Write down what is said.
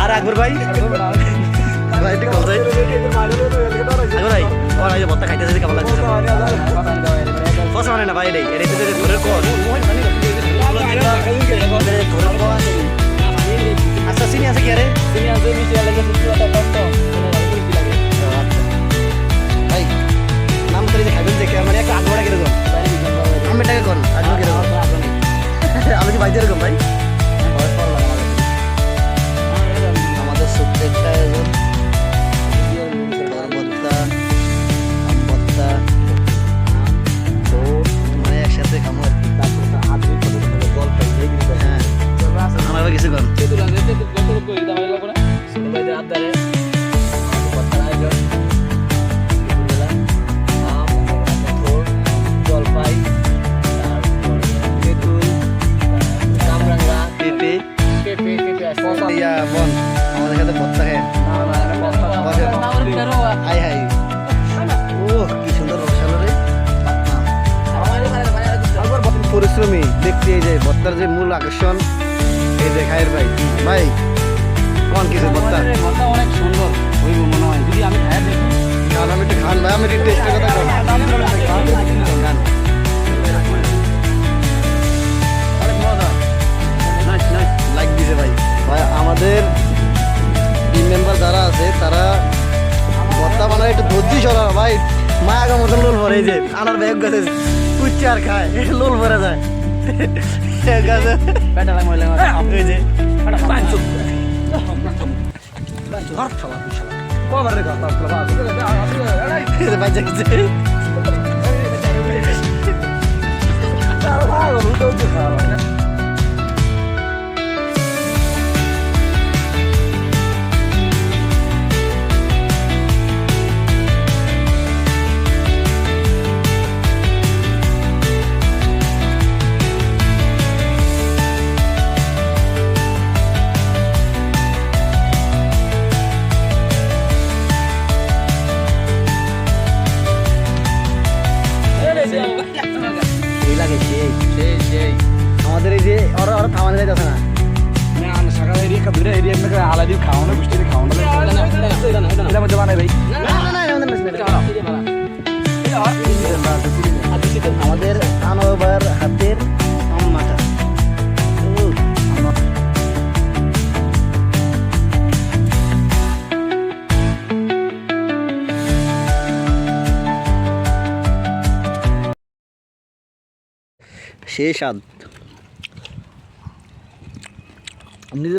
আর আকবর ভাই ভাই একটু কল যাই আকবর ভাই ওর আগে ভর্তা খাইতেছে কেমন লাগছে ফসা মানে না ভাই এটাই এটাই তো ঘরের কল আচ্ছা চিনি আছে কি আরে চিনি আছে মিষ্টি লাগে ভাই নাম করে যে খাইবেন যে মানে একটা আগ্রহটা কিরকম আমি টাকা কোন আগ্রহ কিরকম আমি কি ভাই যেরকম ভাই আমাদের ছোট্ট একটা আয়োজন ভর্তা আমভর্তা মানে একসাথে খামো আর কি হ্যাঁ আমার কিছু কম জলপাই বন আমাদের সাথে ভর্তা খায় হাই হাই ও কি সুন্দর রসালো রে পরিশ্রমী দেখতে এই যে ভর্তার যে মূল আকর্ষণ এই যে খায়ের ভাই ভাই কোন কিছু ভর্তা অনেক সুন্দর হইব মনে হয় যদি আমি খাই দেখি কারণ আমি একটু খান ভাই আমি একটু টেস্টের কথা খান লাইক দিছে ভাই ভাই আমাদের টিম মেম্বার যারা আছে তারা ভর্তা বানায় একটু ধৈর্য সরা ভাই মায়াগা মতো লোল ভরে যে আনার ব্যাগ গাছে কুচ্চে আর খায় লোল ভরে যায় গাছে পেটা লাগ মইলা এই যে পাঁচু কবার রে কথা ভাই যাচ্ছে আমাদের এই যে ওরা থামানো যাইতেছে না সকালে এরিয়া কাদুরে এরিয়া মে আলাদি খাওয়ানো গুষ্টি খাওয়ানো এটা মধ্যে বানাই ভাই আমাদের আনোবার হাতের আম মাথা সেই স্বাদ